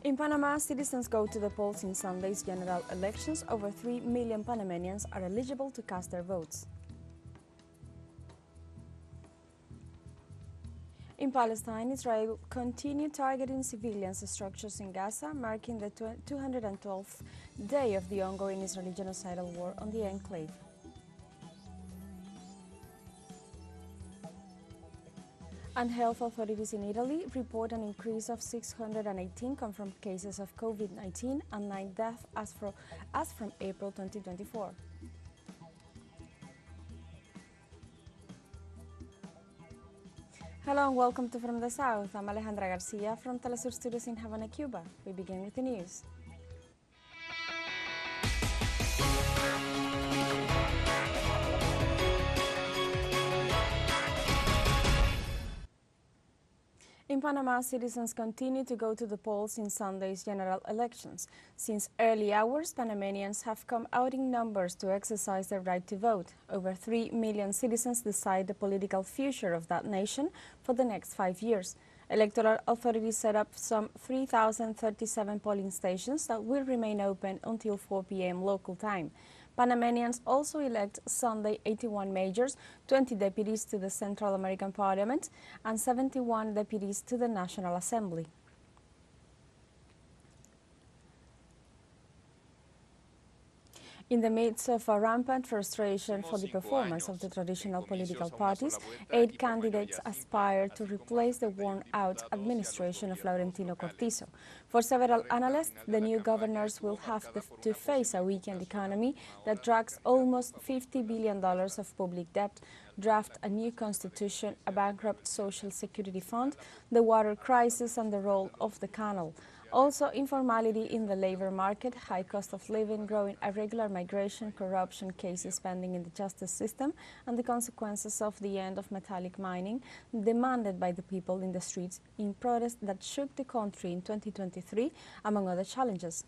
In Panama, citizens go to the polls in Sunday's general elections. Over 3 million Panamanians are eligible to cast their votes. In Palestine, Israel continued targeting civilian structures in Gaza, marking the 212th day of the ongoing Israeli genocidal war on the enclave. And health authorities in Italy report an increase of 618 confirmed cases of COVID-19 and 9 deaths as from April 2024. Hello and welcome to From the South. I'm Alejandra Garcia from teleSUR Studios in Havana, Cuba. We begin with the news. In Panama, citizens continue to go to the polls in Sunday's general elections. Since early hours, Panamanians have come out in numbers to exercise their right to vote. Over 3 million citizens decide the political future of that nation for the next 5 years. Electoral authorities set up some 3,037 polling stations that will remain open until 4 p.m. local time. Panamanians also elect Sunday 81 mayors, 20 deputies to the Central American Parliament, and 71 deputies to the National Assembly. In the midst of a rampant frustration for the performance of the traditional political parties, 8 candidates aspire to replace the worn-out administration of Laurentino Cortizo. For several analysts, the new governors will have to face a weakened economy that drags almost $50 billion of public debt, draft a new constitution, a bankrupt social security fund, the water crisis and the role of the canal. Also, informality in the labor market, high cost of living, growing irregular migration, corruption cases pending in the justice system, and the consequences of the end of metallic mining demanded by the people in the streets in protest that shook the country in 2023, among other challenges.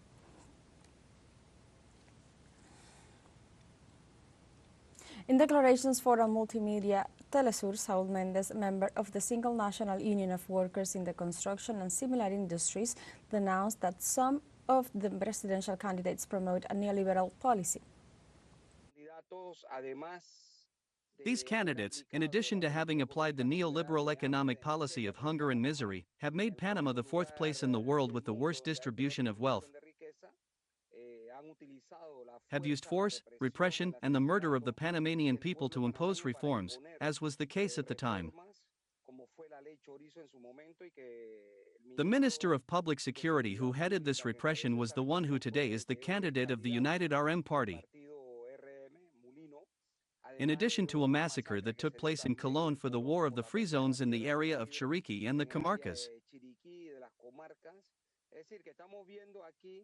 In declarations for a multimedia, teleSUR, Saul Mendez, member of the Single National Union of Workers in the Construction and Similar Industries, denounced that some of the presidential candidates promote a neoliberal policy. These candidates, in addition to having applied the neoliberal economic policy of hunger and misery, have made Panama the 4th place in the world with the worst distribution of wealth, have used force, repression, and the murder of the Panamanian people to impose reforms, as was the case at the time. The Minister of Public Security who headed this repression was the one who today is the candidate of the United RM Party. In addition to a massacre that took place in Cologne for the War of the Free Zones in the area of Chiriquí and the Comarcas.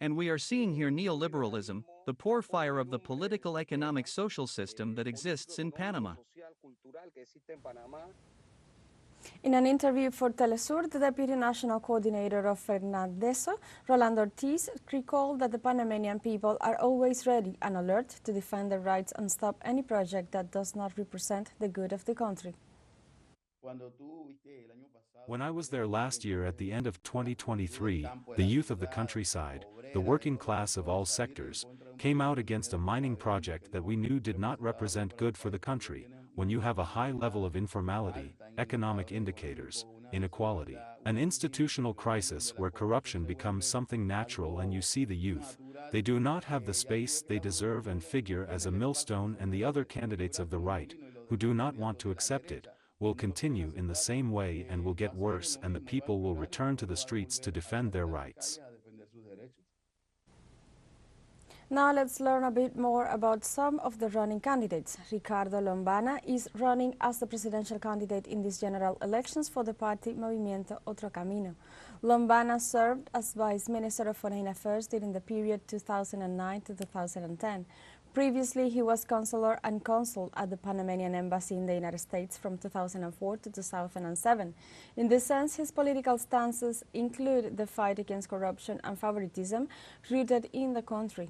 And we are seeing here neoliberalism, the poor fire of the political, economic, social system that exists in Panama. In an interview for teleSUR, the Deputy National Coordinator of Fernandeso, Rolando Ortiz, recalled that the Panamanian people are always ready and alert to defend their rights and stop any project that does not represent the good of the country. When I was there last year at the end of 2023, the youth of the countryside, the working class of all sectors, came out against a mining project that we knew did not represent good for the country. When you have a high level of informality, economic indicators, inequality, an institutional crisis where corruption becomes something natural, and you see the youth, they do not have the space they deserve and figure as a millstone, and the other candidates of the right, who do not want to accept it, will continue in the same way and will get worse, and the people will return to the streets to defend their rights. Now let's learn a bit more about some of the running candidates. Ricardolomana is running as the presidential candidate in these general elections for the party Movimiento Otro Camino. Lombana served as Vice Minister of Foreign Affairs during the period 2009 to 2010. Previously, he was consular and consul at the Panamanian Embassy in the United States from 2004 to 2007. In this sense, his political stances include the fight against corruption and favoritism rooted in the country.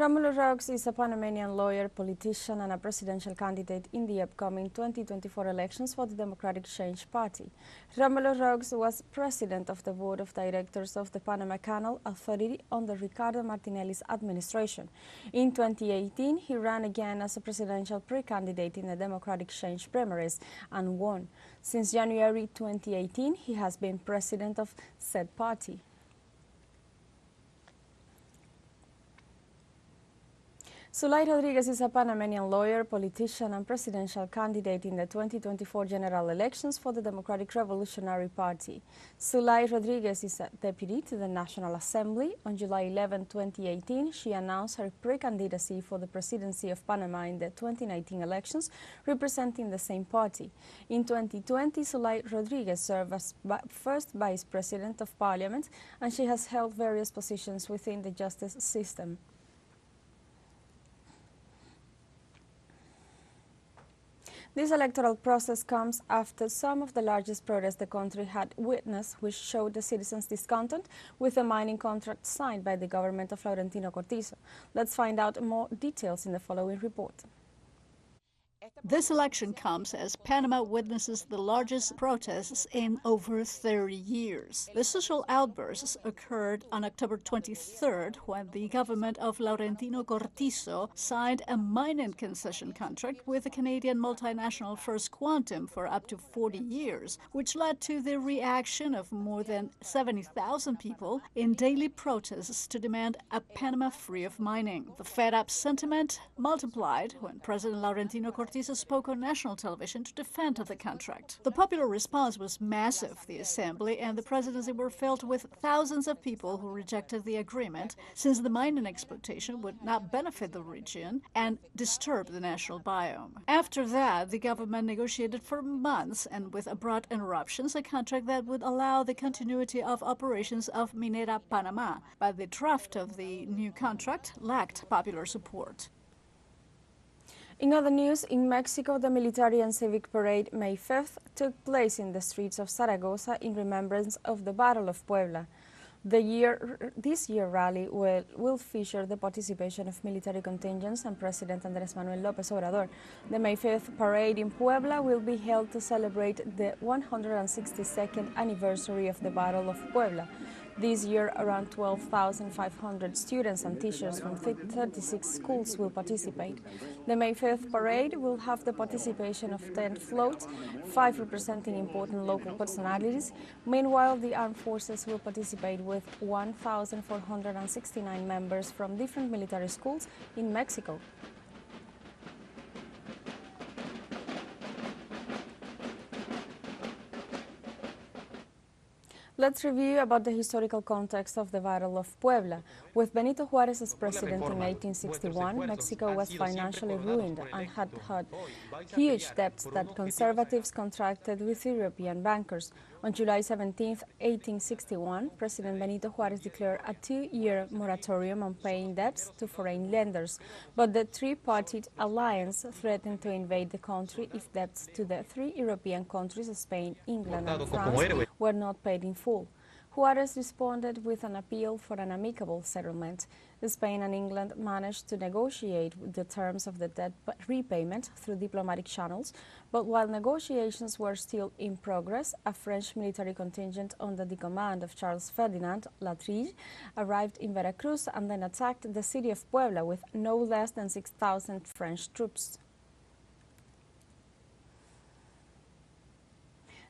Rolando Ortiz is a Panamanian lawyer, politician, and a presidential candidate in the upcoming 2024 elections for the Democratic Change Party. Rolando Ortiz was president of the board of directors of the Panama Canal Authority under Ricardo Martinelli's administration. In 2018, he ran again as a presidential pre-candidate in the Democratic Change primaries and won. Since January 2018, he has been president of said party. Suy Rodriguez is a Panamanian lawyer, politician, and presidential candidate in the 2024 general elections for the Democratic Revolutionary Party. Suy Rodriguez is a deputy to the National Assembly. On July 11, 2018, she announced her pre-candidacy for the presidency of Panama in the 2019 elections, representing the same party. In 2020, Suy Rodriguez served as first vice president of parliament, and she has held various positions within the justice system. This electoral process comes after some of the largest protests the country had witnessed, which showed the citizens' discontent with the mining contract signed by the government of Vladimir. Let's find out more details in the following report. This election comes as Panama witnesses the largest protests in over 30 years. The social outbursts occurred on October 23rd when the government of Laurentino Cortizo signed a mining concession contract with the Canadian multinational First Quantum for up to 40 years, which led to the reaction of more than 70,000 people in daily protests to demand a Panama free of mining. The fed-up sentiment multiplied when President Laurentino Cortizo spoke on national television to defend the contract. The popular response was massive. The Assembly and the presidency were filled with thousands of people who rejected the agreement, since the mining exploitation would not benefit the region and disturb the national biome. After that, the government negotiated for months and with abrupt interruptions a contract that would allow the continuity of operations of Minera Panama, but the draft of the new contract lacked popular support. In other news, in Mexico, the military and civic parade May 5th took place in the streets of Zaragoza in remembrance of the Battle of Puebla. This year rally will feature the participation of military contingents and President Andrés Manuel López Obrador. The May 5th parade in Puebla will be held to celebrate the 162nd anniversary of the Battle of Puebla. This year, around 12,500 students and teachers from 36 schools will participate. The May 5th parade will have the participation of 10 floats, 5 representing important local personalities. Meanwhile, the armed forces will participate with 1,469 members from different military schools in Mexico. Let's review about the historical context of the Battle of Puebla. With Benito Juárez as president in 1861, Mexico was financially ruined and had huge debts that conservatives contracted with European bankers. On July 17, 1861, President Benito Juárez declared a 2-year moratorium on paying debts to foreign lenders, but the three-party alliance threatened to invade the country if debts to the 3 European countries, Spain, England, and France, were not paid in full. Juárez responded with an appeal for an amicable settlement. Spain and England managed to negotiate the terms of the debt repayment through diplomatic channels, but while negotiations were still in progress, a French military contingent under the command of Charles Ferdinand Latrille arrived in Veracruz and then attacked the city of Puebla with no less than 6,000 French troops.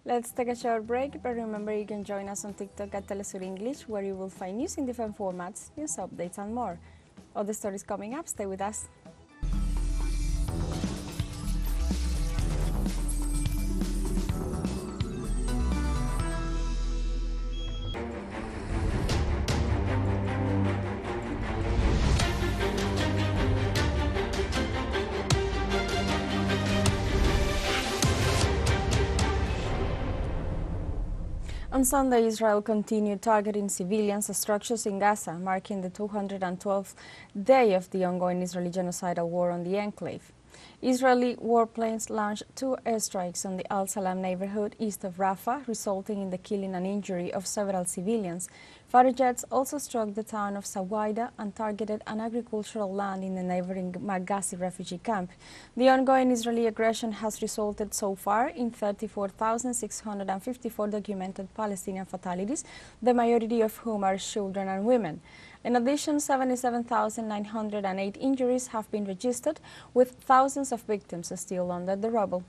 Let's take a short break, but remember you can join us on TikTok at teleSUR English, where you will find news in different formats, news updates, and more. Other stories coming up, stay with us. On Sunday, Israel continued targeting civilians and structures in Gaza, marking the 212th day of the ongoing Israeli genocidal war on the enclave. Israeli warplanes launched 2 airstrikes on the Al Salam neighborhood east of Rafah, resulting in the killing and injury of several civilians. Fighter jets also struck the town of Sawaida and targeted an agricultural land in the neighboring Maghazi refugee camp. The ongoing Israeli aggression has resulted so far in 34,654 documented Palestinian fatalities, the majority of whom are children and women. In addition, 77,908 injuries have been registered, with thousands of victims still under the rubble.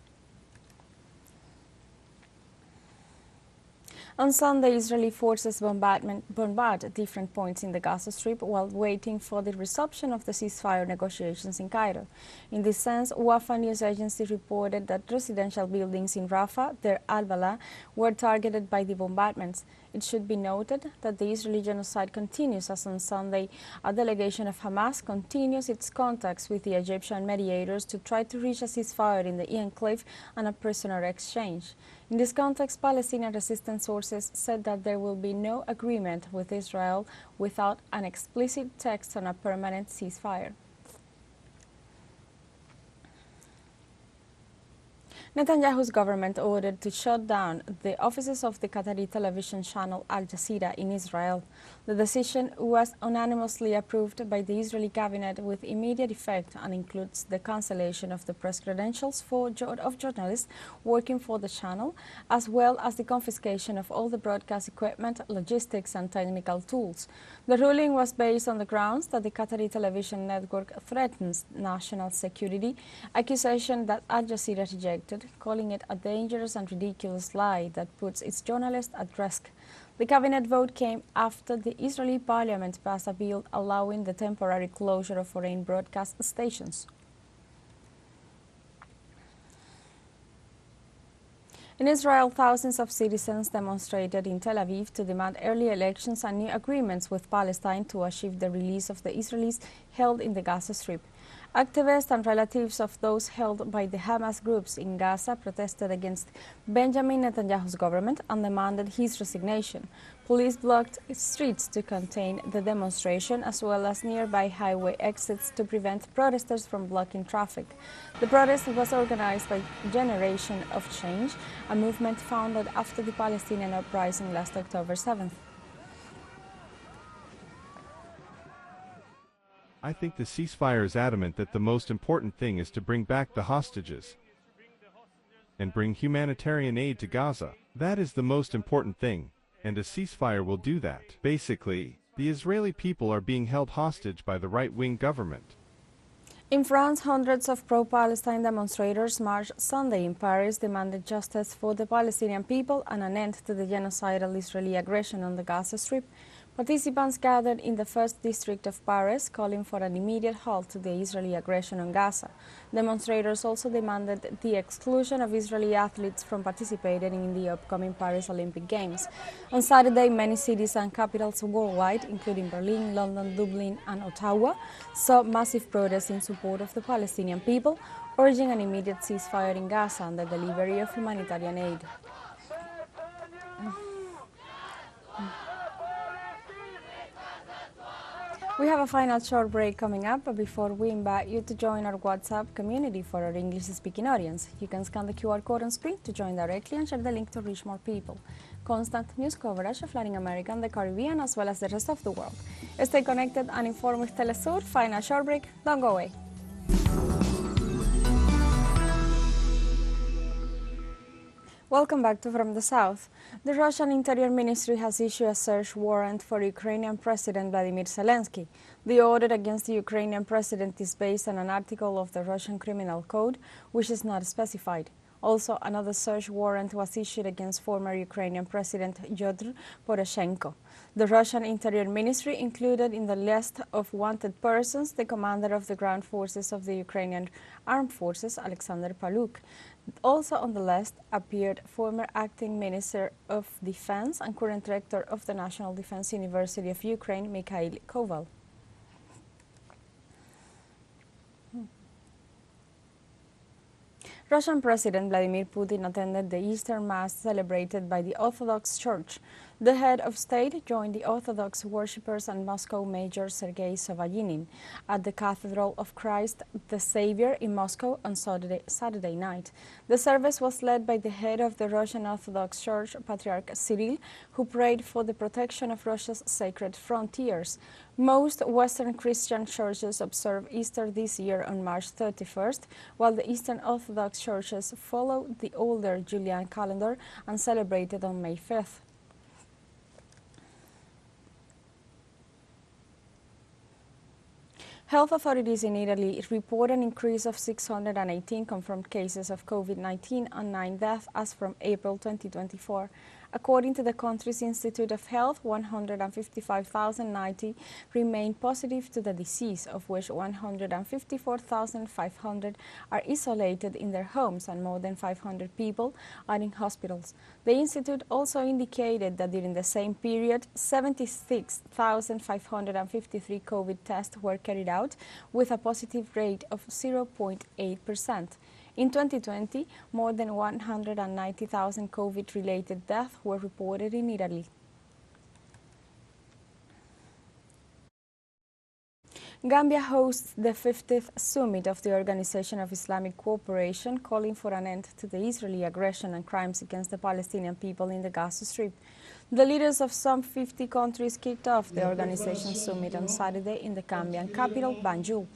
On Sunday, Israeli forces bombarded different points in the Gaza Strip while waiting for the resumption of the ceasefire negotiations in Cairo. In this sense, Wafa news agency reported that residential buildings in Rafah, Deir al-Balah, were targeted by the bombardments. It should be noted that the Israeli genocide continues, as on Sunday, a delegation of Hamas continues its contacts with the Egyptian mediators to try to reach a ceasefire in the enclave and a prisoner exchange. In this context, Palestinian resistance sources said that there will be no agreement with Israel without an explicit text on a permanent ceasefire. Netanyahu's government ordered to shut down the offices of the Qatari television channel Al Jazeera in Israel. The decision was unanimously approved by the Israeli cabinet with immediate effect and includes the cancellation of the press credentials of journalists working for the channel, as well as the confiscation of all the broadcast equipment, logistics and technical tools. The ruling was based on the grounds that the Qatari television network threatens national security, accusation that Al Jazeera rejected, calling it a dangerous and ridiculous lie that puts its journalists at risk. The cabinet vote came after the Israeli parliament passed a bill allowing the temporary closure of foreign broadcast stations. In Israel, thousands of citizens demonstrated in Tel Aviv to demand early elections and new agreements with Palestine to achieve the release of the Israelis held in the Gaza Strip. Activists and relatives of those held by the Hamas groups in Gaza protested against Benjamin Netanyahu's government and demanded his resignation. Police blocked streets to contain the demonstration, as well as nearby highway exits to prevent protesters from blocking traffic. The protest was organized by Generation of Change, a movement founded after the Palestinian uprising last October 7th. I think the ceasefire is adamant that the most important thing is to bring back the hostages and bring humanitarian aid to Gaza. That is the most important thing, and a ceasefire will do that. Basically, the Israeli people are being held hostage by the right-wing government. In France, hundreds of pro-Palestine demonstrators marched Sunday in Paris, demanding justice for the Palestinian people and an end to the genocidal Israeli aggression on the Gaza Strip. Participants gathered in the 1st district of Paris, calling for an immediate halt to the Israeli aggression on Gaza. Demonstrators also demanded the exclusion of Israeli athletes from participating in the upcoming Paris Olympic Games. On Saturday, many cities and capitals worldwide, including Berlin, London, Dublin and Ottawa, saw massive protests in support of the Palestinian people, urging an immediate ceasefire in Gaza and the delivery of humanitarian aid. We have a final short break coming up, but before we invite you to join our WhatsApp community for our English-speaking audience. You can scan the QR code on screen to join directly and share the link to reach more people. Constant news coverage of Latin America and the Caribbean, as well as the rest of the world. Stay connected and informed with teleSUR. Final short break. Don't go away. Welcome back to From the South. The Russian Interior Ministry has issued a search warrant for Ukrainian President Vladimir Zelensky. The order against the Ukrainian president is based on an article of the Russian Criminal Code, which is not specified. Also, another search warrant was issued against former Ukrainian President Fyodor Poroshenko. The Russian Interior Ministry included in the list of wanted persons the commander of the ground forces of the Ukrainian Armed Forces, Alexander Paluk. Also on the list appeared former acting Minister of Defense and current rector of the National Defense University of Ukraine, Mikhail Koval. Russian President Vladimir Putin attended the Easter Mass celebrated by the Orthodox Church. The head of state joined the Orthodox worshippers and Moscow Mayor Sergei Sovalyinin at the Cathedral of Christ the Savior in Moscow on Saturday night. The service was led by the head of the Russian Orthodox Church, Patriarch Cyril, who prayed for the protection of Russia's sacred frontiers. Most Western Christian churches observe Easter this year on March 31st, while the Eastern Orthodox churches follow the older Julian calendar and celebrate it on May 5th. Health authorities in Italy report an increase of 618 confirmed cases of COVID-19 and 9 deaths as from April 2024. According to the country's Institute of Health, 155,090 remain positive to the disease, of which 154,500 are isolated in their homes and more than 500 people are in hospitals. The institute also indicated that during the same period, 76,553 COVID tests were carried out with a positive rate of 0.8%. In 2020, more than 190,000 COVID-related deaths were reported in Italy. Gambia hosts the 50th summit of the Organization of Islamic Cooperation, calling for an end to the Israeli aggression and crimes against the Palestinian people in the Gaza Strip. The leaders of some 50 countries kicked off the organization's summit on Saturday in the Gambian capital, Banjul.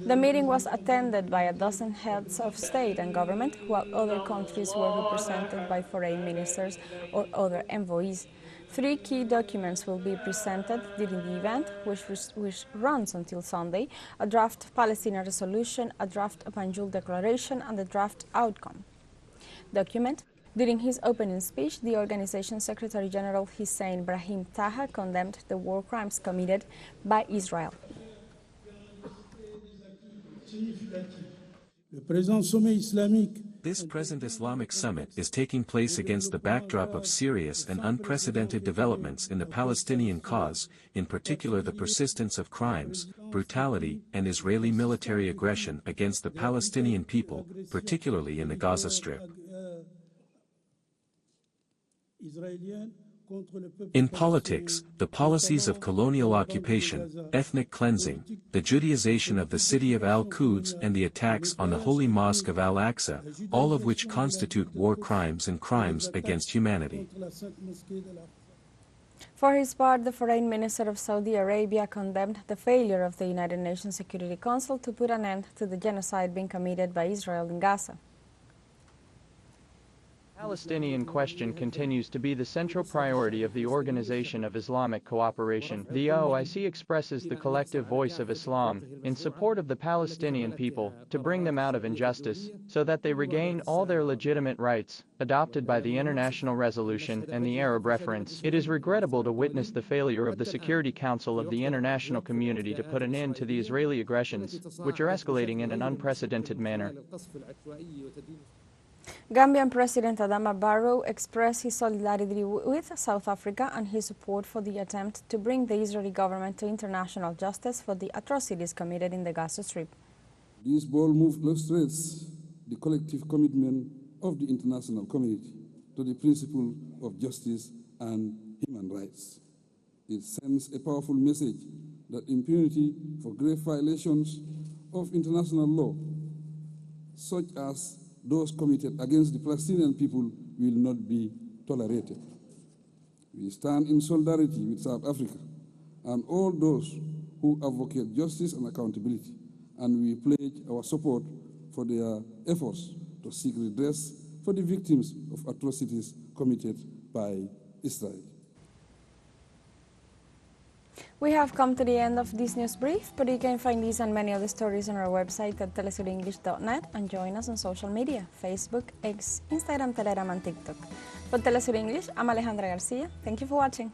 The meeting was attended by a dozen heads of state and government, while other countries were represented by foreign ministers or other envoys. 3 key documents will be presented during the event, which runs until Sunday: a draft Palestinian resolution, a draft Banjul declaration, and a draft outcome document. During his opening speech, the organization's Secretary General Hussein Brahim Taha condemned the war crimes committed by Israel. This present Islamic summit is taking place against the backdrop of serious and unprecedented developments in the Palestinian cause, in particular the persistence of crimes, brutality, and Israeli military aggression against the Palestinian people, particularly in the Gaza Strip. In politics, the policies of colonial occupation, ethnic cleansing, the Judaization of the city of Al-Quds and the attacks on the Holy Mosque of Al-Aqsa, all of which constitute war crimes and crimes against humanity. For his part, the Foreign Minister of Saudi Arabia condemned the failure of the United Nations Security Council to put an end to the genocide being committed by Israel in Gaza. The Palestinian question continues to be the central priority of the Organization of Islamic Cooperation. The OIC expresses the collective voice of Islam in support of the Palestinian people to bring them out of injustice so that they regain all their legitimate rights adopted by the international resolution and the Arab reference. It is regrettable to witness the failure of the Security Council of the international community to put an end to the Israeli aggressions, which are escalating in an unprecedented manner. Gambian President Adama Barrow expressed his solidarity with South Africa and his support for the attempt to bring the Israeli government to international justice for the atrocities committed in the Gaza Strip. This bold move illustrates the collective commitment of the international community to the principle of justice and human rights. It sends a powerful message that impunity for grave violations of international law, such as those committed against the Palestinian people, will not be tolerated. We stand in solidarity with South Africa and all those who advocate justice and accountability, and we pledge our support for their efforts to seek redress for the victims of atrocities committed by Israel. We have come to the end of this news brief, but you can find these and many other stories on our website at telesurenglish.net and join us on social media, Facebook, X, Instagram, Telegram and TikTok. For Telesur English, I'm Alejandra Garcia. Thank you for watching.